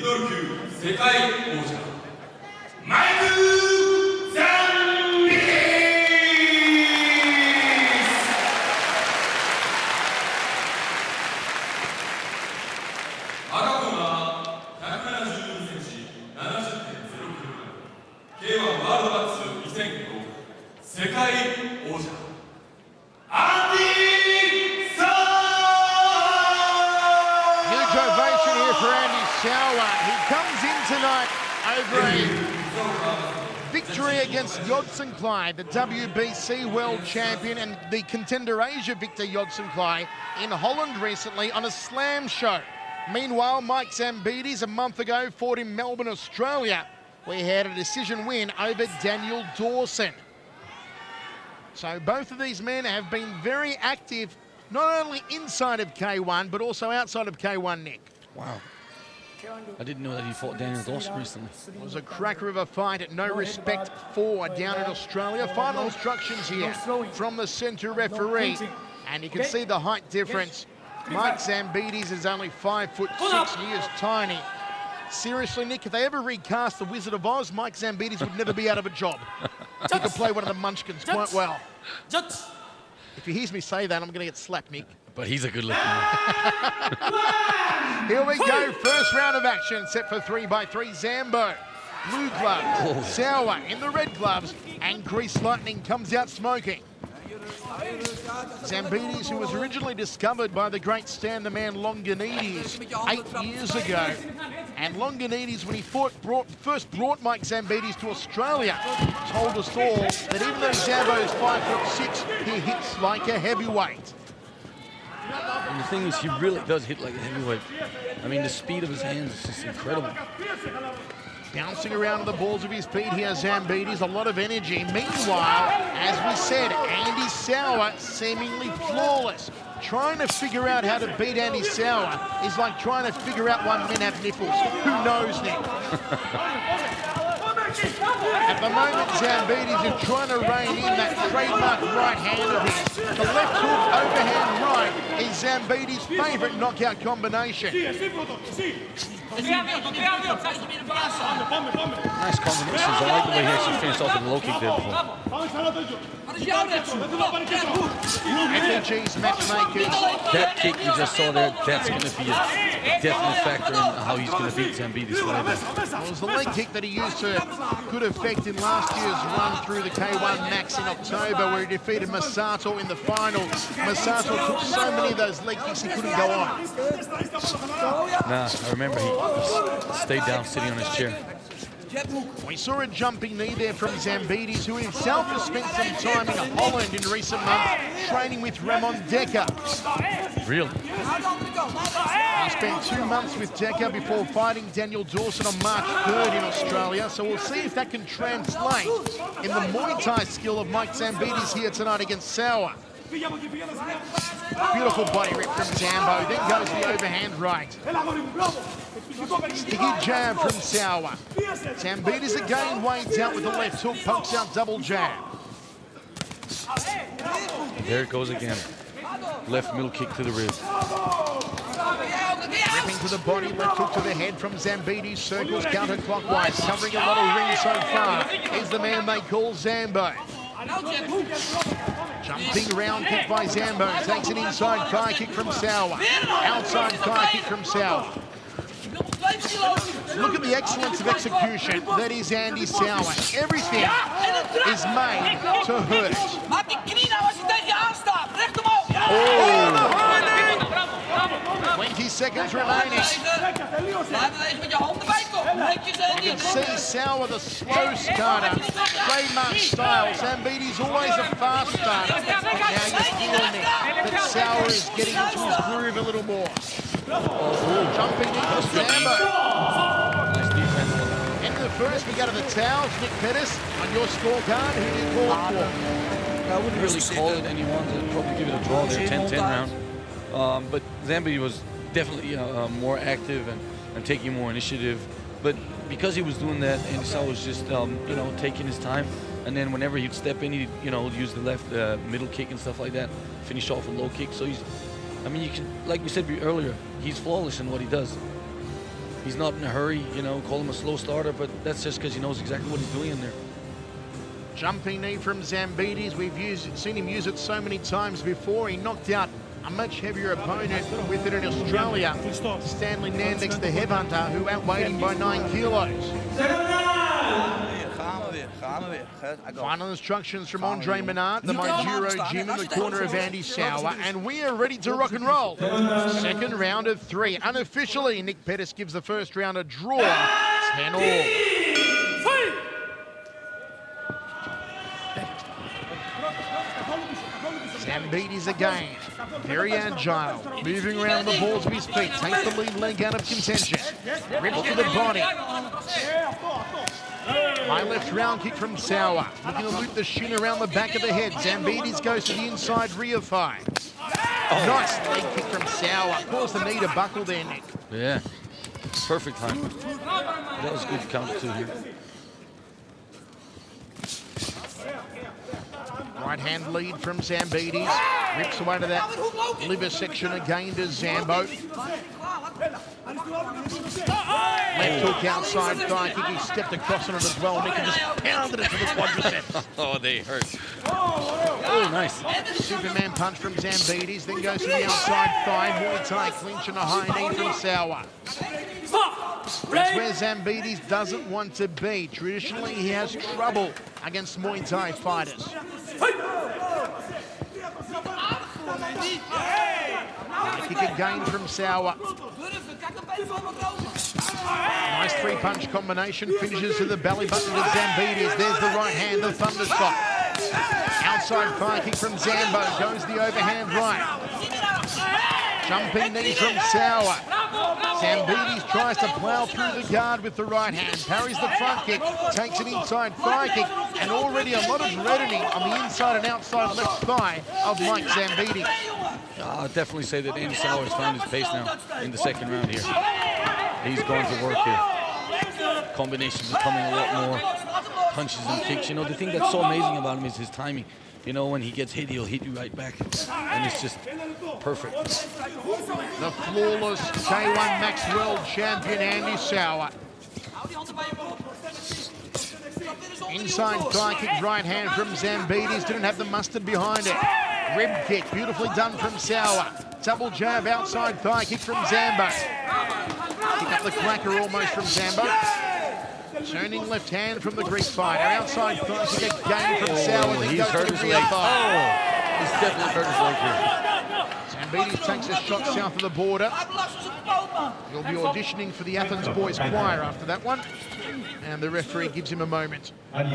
ミドル級世界王者マイク・ザンビディス。赤コーナー172センチ 70.0 キログラム K-1 ワールドマックス2005世界王者アンディ・サー。 Huge ovation here for Andy Souwer. He comes in tonight over a victory against Jodson Klei, the WBC World Champion and the Contender Asia victor Jodson Klei in Holland recently on a slam show. Meanwhile, Mike Zambidis a month ago fought in Melbourne, Australia, where he had a decision win over Daniel Dawson. So both of these men have been very active, not only inside of K-1, but also outside of K-1, Nick. Wow. I didn't know that he fought Daniel Dawson recently. It was a cracker of a fight, no respect for down in Australia. Final instructions here from the centre referee. And you can see the height difference. Mike Zambidis is only 5'6", he is tiny. Seriously, Nick, if they ever recast The Wizard of Oz, Mike Zambidis would never be out of a job. He could play one of the Munchkins quite well. If he hears me say that, I'm going to get slapped, Nick. But he's a good looking man. Here we go, first round of action, set for 3x3, Zambo. Blue gloves, Souwer in the red gloves, and Grease Lightning comes out smoking. Zambidis, who was originally discovered by the great Stan the Man Longanides 8 years ago. And Longanides, when he first brought Mike Zambidis to Australia, told us all that even though Zambo is 5'6", he hits like a heavyweight. And the thing is, he really does hit like a heavyweight. I mean, the speed of his hands is just incredible. Bouncing around the balls of his feet here, Zambidis, a lot of energy. Meanwhile, as we said, Andy Souwer seemingly flawless. Trying to figure out how to beat Andy Souwer is like trying to figure out why men have nipples. Who knows, Nick? At the moment, Zambidis is trying to rein in that trademark right hand of his. The left hook overhand right is Zambidis' favourite knockout combination. Nice combinations. I like the way he actually finished off with a low kick there before. FEG's matchmakers. That kick you just saw there, that's going to be a definite factor in how he's going to beat Zambidis right there. It was the leg kick that he used to good effect in last year's run through the K-1 Max in October, where he defeated Masato in the final. Masato took so many of those leg kicks he couldn't go on. Nah, I remember he stayed down sitting on his chair. We saw a jumping knee there from Zambidis, who himself has spent some time in Holland in recent months training with Ramon Decker. Really? He spent 2 months with Decker before fighting Daniel Dawson on March 3rd in Australia, so we'll see if that can translate in the Muay Thai skill of Mike Zambidis here tonight against Souwer. Beautiful body rip from Zambo, then goes the overhand right. Sticky jab from Souwer. Zambidis again wades out with the left hook, pokes out double jab. There it goes again. Left middle kick to the rib. Ripping to the body, left hook to the head from Zambidis, circles counterclockwise, covering a lot of ring so far. Is the man they call Zambo. Jumping round kick by Zambo, takes an inside thigh kick from Souwer. Outside thigh kick from Souwer. Look at the excellence of execution that is Andy Souwer. Everything is made to hurt. Oh. 20 seconds remaining. You can see Souwer, the slow starter, trademark style. Zambidis always a fast starter. Now you're feeling it, that Souwer is getting into his groove a little more. Jumping into Zambo. Nice defense. End of the first, we go to the towels. Nick Pettis, on your scorecard, who do you call it for? I wouldn't really call it anyone. I'd probably give it a draw there, 10-10 round. But Zambidis was definitely more active and taking more initiative. But because he was doing that, Andy Souwer was just, you know, taking his time. And then whenever he'd step in, he'd, you know, use the left middle kick and stuff like that, finish off a low kick. So he's, I mean, you can, like we said earlier, he's flawless in what he does. He's not in a hurry, you know, call him a slow starter, but that's just because he knows exactly what he's doing in there. Jumping knee from Zambidis. We've seen him use it so many times before. He knocked out a much heavier opponent with it in Australia, Stanley Nandix, the headhunter, who outweighed him by 9 kilos. Final instructions from Andre Menard, the Minduro gym in the corner of Andy Souwer, and we are ready to rock and roll. Second round of 3. Unofficially, Nick Pettis gives the first round a draw, 10 all. Zambidis again, very agile, moving around the balls of his feet, takes the lead leg out of contention, rips to the body. High left round kick from Souwer, looking to loop the shin around the back of the head. Zambidis goes to the inside rear thigh. Nice leg kick from Souwer, caused the knee to buckle there, Nick. Yeah, perfect time. That was good counter two here. Right hand lead from Zambidis. Rips away to that liver section again to Zambo. Left hook outside thigh kick. He stepped across on it as well. Nick and just pounded it to the quadriceps. Oh, they hurt. Oh, nice. Superman punch from Zambidis. Then goes to the outside thigh. Muay Thai clinch and a high knee from Souwer. That's where Zambidis doesn't want to be. Traditionally, he has trouble against Muay Thai fighters. Kick again from Souwer. Nice 3-punch combination. Finishes to the belly button of Zambidis. There's the right hand, the thundershot. Outside thigh kick from Zambo. Goes the overhand right. Jumping knee from Souwer. Zambidis tries to plough through the guard with the right hand, parries the front kick, takes an inside thigh kick, and already a lot of reddening on the inside and outside left thigh of Mike Zambidis. I'll definitely say that Andy Souwer has found his pace now in the second round here. He's going to work here. Combinations are coming a lot more. Punches and kicks. You know, the thing that's so amazing about him is his timing. You know, when he gets hit, he'll hit you right back. And it's just perfect. The flawless K-1 Max World Champion, Andy Souwer. Inside thigh kick, right hand from Zambidis. Didn't have the mustard behind it. Rib kick, beautifully done from Souwer. Double jab, outside thigh kick from Zambo. Pick up the clacker almost from Zambo. Turning left hand from the Greek fighter. Outside thigh kick again from Souwer. He's hurt his leg. Oh, he's definitely hurt his leg here. Zambidis takes a shot south of the border. He'll be auditioning for the Athens Boys Choir after that one. And the referee gives him a moment. Have a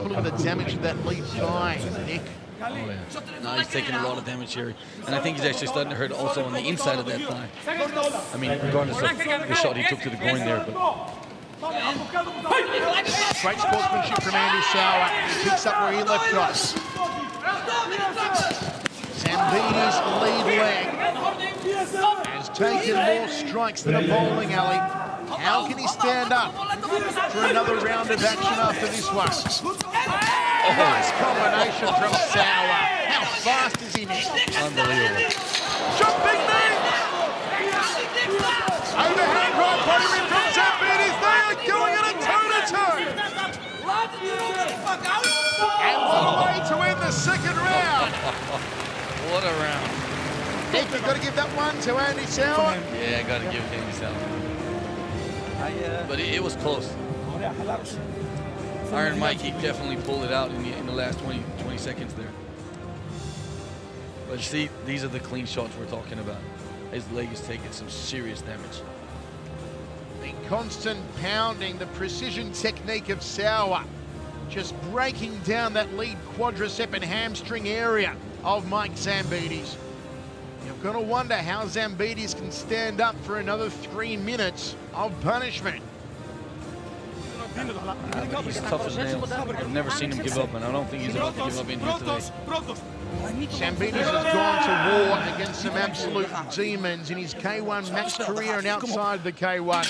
look at the damage to that lead thigh, Nick. Oh, yeah. No, he's taking a lot of damage here. And I think he's actually starting to hurt also on the inside of that thigh. I mean, regardless of the shot he took to the groin there. But great sportsmanship from Andy Souwer. He picks up where he left off. Zambidis' lead leg has taken more strikes than a bowling alley. How can he stand up for another round of action after this one? Nice combination from Souwer. How fast is he, Nick? unbelievable. Jumping knee! Overhand right body rip from Zambidis. They are going at a toe-to-toe. And what a way to end the second round. What a round. Nick, you've got to give that one to Andy Souwer. Yeah, I got to give it to Andy Souwer. But it was close. Iron Mike, he definitely pulled it out in the last 20 seconds there. But see, these are the clean shots we're talking about. His leg is taking some serious damage. The constant pounding, the precision technique of Souwer, just breaking down that lead quadricep and hamstring area of Mike Zambidis. You're going to wonder how Zambidis can stand up for another 3 minutes of punishment. He's tough as nails. I've never seen him give up, and I don't think he's about to give up in here today. Zambidis has gone to war against some absolute demons in his K-1 Max career and outside the K-1.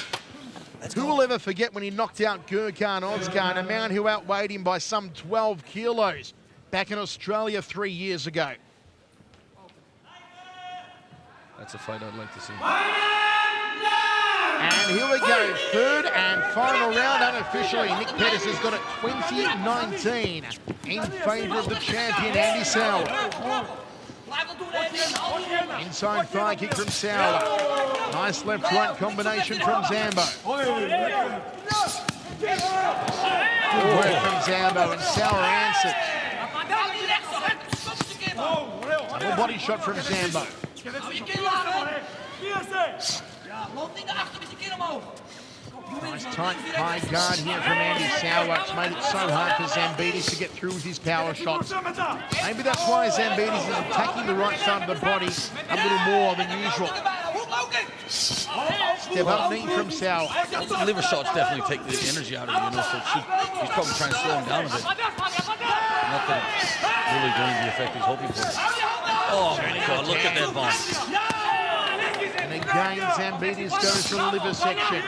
Who will ever forget when he knocked out Gurkhan Ozkan, a man who outweighed him by some 12 kilos back in Australia 3 years ago? That's a fight I'd like to see. And here we go, third and final round unofficially. Nick Pettis has got it 20-19 in favour of the champion, Andy Souwer. Inside thigh kick from Souwer. Nice left-right combination from Zambo. Good work from Zambo, and Souwer answers. Double body shot from Zambo. Nice tight high guard here from Andy Souwer. It's made it so hard for Zambidis to get through with his power shots. Maybe that's why Zambidis is attacking the right side of the body a little more than usual. Step up knee from Souwer. The liver shots definitely take the energy out of you, so he's probably trying to slow him down a bit. Not that it's really doing the effect he's hoping for. Oh my God, look at that bomb. And again, Zambidis goes to the liver section.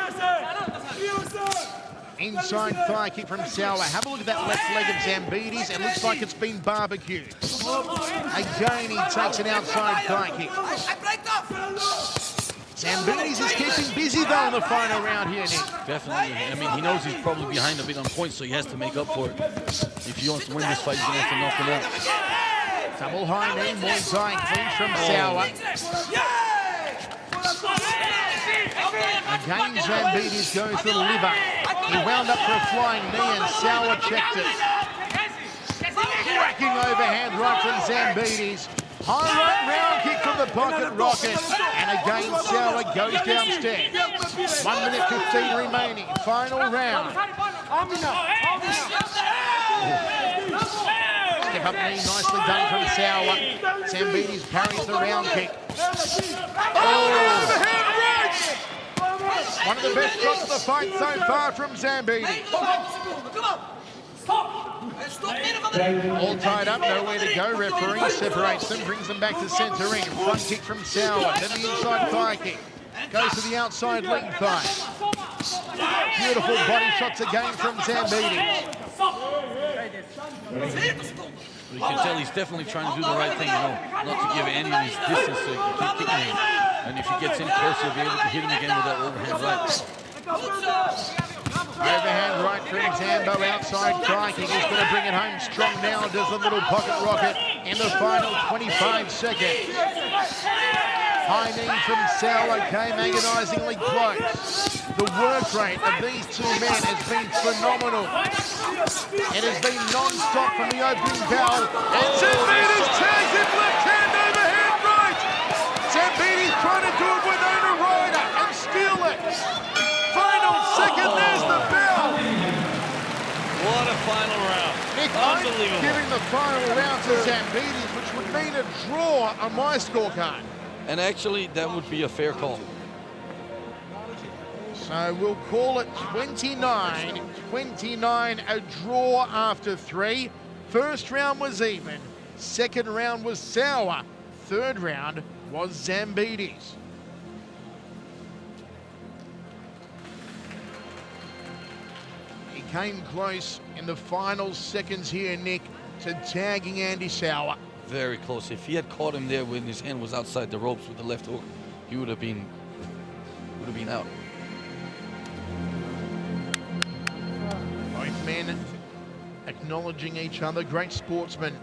Inside thigh kick from Souwer. Have a look at that left leg of Zambidis. It looks like it's been barbecued. Again, he takes an outside thigh kick. Zambidis is keeping busy though in the final round here, Nick. Definitely. I mean, he knows he's probably behind a bit on points, so he has to make up for it. If he wants to win this fight, he's going to have to knock him out. Double high knee, Muay Thai clinch from Souwer. Again, Zambidis goes for the liver. He wound up for a flying knee and Souwer checked it. Cracking overhand right from Zambidis. High right round kick from the pocket rocket. And again, Souwer goes downstairs. 1 minute 15 remaining. Final round. Step up knee, nicely done from Souwer. Zambidis parries the round kick. One of the best shots of the fight so far from Zambidis. All tied up, nowhere to go. Referee separates them, brings them back to centre ring. Front kick from Souwer, then the inside thigh kick. Goes to the outside leg thigh. Beautiful body shots again from Zambidis. You can tell he's definitely trying to do the right thing, not to give Andy his distance so he can keep kicking him. And if he gets in close, he'll be able to hit him again with that overhand right. Overhand right from Zambo, outside thigh kick. He's going to bring it home strong now. Does a little pocket rocket in the final 25 seconds. High knee from Souwer came agonisingly close. The work rate of these two men has been phenomenal. It has been non-stop from the opening bell. And Zambidis tags it, left hand overhand right. Zambidis trying to do it with owner rider and steal it. Final second, there's the bell. What a final round. Nick, unbelievable. I'm giving the final round to Zambidis, which would mean a draw on my scorecard. And actually, that would be a fair call. So we'll call it 29-29, a draw after 3. First round was even. Second round was Souwer. Third round was Zambidis. He came close in the final seconds here, Nick, to tagging Andy Souwer. Very close. If he had caught him there when his hand was outside the ropes with the left hook, he would have been out. Both men acknowledging each other. Great sportsmen.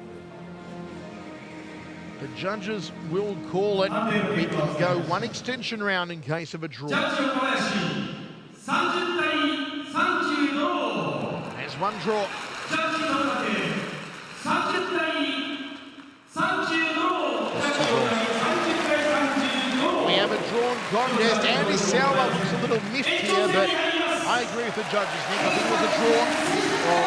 The judges will call it. We can go one extension round in case of a draw. There's one draw. We have a drawn contest. Andy Souwer looks a little miffed here, but I agree with the judges, Nick. I think it was a draw. Well,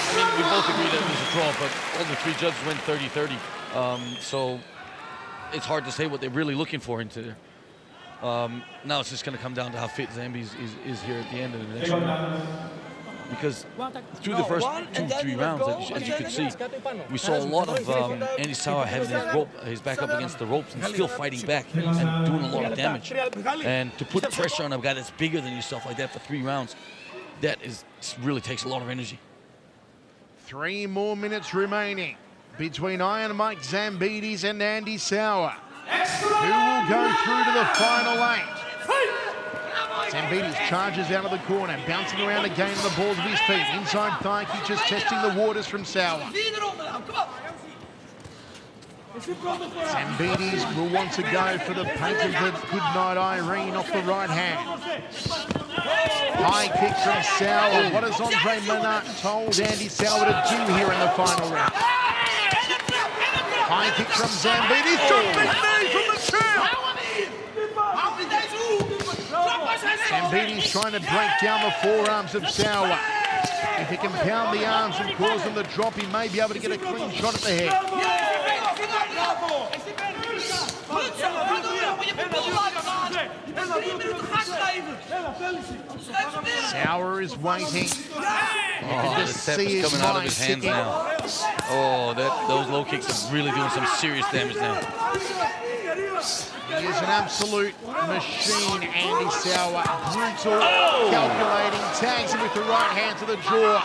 I mean, we both agree that it was a draw, but all the three judges went 30-30. So it's hard to say what they're really looking for into there. Now it's just going to come down to how fit Zambidis is here at the end of the next round. Because through the first 2-3 rounds, as you could see, we saw a lot of Andy Souwer having his back up against the ropes and still fighting back and doing a lot of damage. And to put pressure on a guy that's bigger than yourself like that for 3 rounds, that really takes a lot of energy. 3 more minutes remaining between Iron Mike Zambidis and Andy Souwer. Who will go through to the final 8? Zambidis charges out of the corner, bouncing around again, the balls of his feet. Inside thigh kick, just testing the waters from Souwer. Zambidis will want to go for the painted Goodnight Irene off the right hand. High kick from Souwer. What has Andre Menard told Andy Souwer to do here in the final round? High kick from Zambidis. Jumping knee from the chair. Zambidis trying to break down the forearms of Souwer. If he can pound the arms and cause them to drop, he may be able to get a clean shot at the head. Souwer is waiting. You can just see his coming out of mind his hands ticking. now. Oh, those low kicks are really doing some serious damage now. He is an absolute machine, Andy Souwer. Brutal, calculating, tags him with the right hand to the jaw.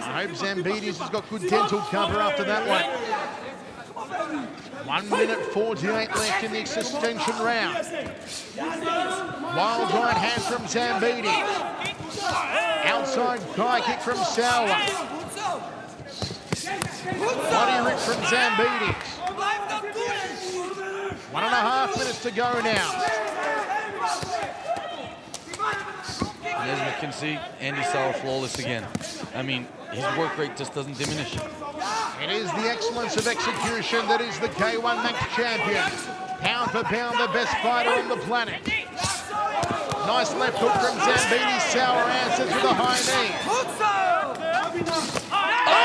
I hope Zambidis has got good dental cover after that one. 1 minute 48 left in the extension round. Wild right hand from Zambidis. Outside high kick from Souwer. Body rip from Zambidis. 1.5 minutes to go now. And as we can see, Andy Souwer flawless again. I mean, his work rate just doesn't diminish. It is the excellence of execution that is the K-1 Max champion. Pound for pound, the best fighter on the planet. Nice left hook from Zambidis. Souwer answers with a high knee. Oh,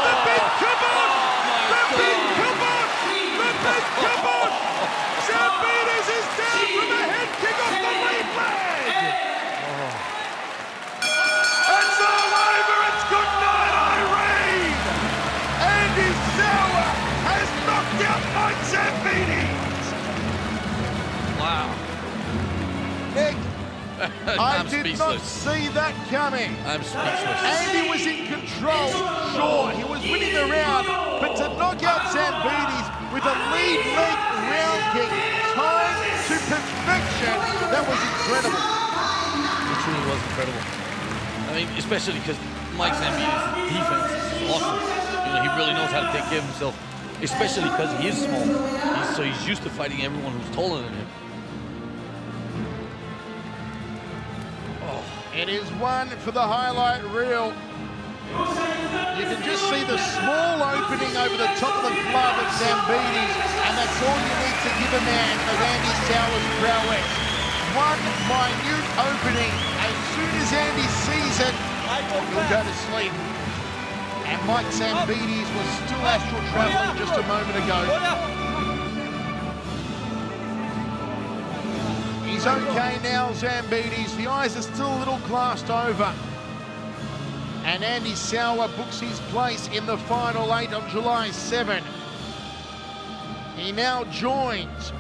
the big kibosh! The big kibosh! The big kibosh! Zambidis is down from a head kick off the lead leg! It's all over! It's good night, Irene! Andy Souwer has knocked out Mike Zambidis! Wow. Nick, I I'm did not speechless. see that coming. I'm speechless. Andy was in control, sure, he was winning the round, but to knock out Zambidis with a lead leg round kick, timed to perfection, that was incredible. It truly was incredible. I mean, especially because Mike Zambidis' defense is awesome. You know, he really knows how to take care of himself, especially because he is small. So he's used to fighting everyone who's taller than him. It is one for the highlight reel. You can just see the small opening over the top of the glove of Zambidis, and that's all you need to give a man of Andy Souwer's prowess. One minute opening. As soon as Andy sees it, he'll go to sleep. And Mike Zambidis was still astral traveling just a moment ago. He's okay now, Zambidis. The eyes are still a little glassed over. And Andy Souwer books his place in the final 8 on July 7. He now joins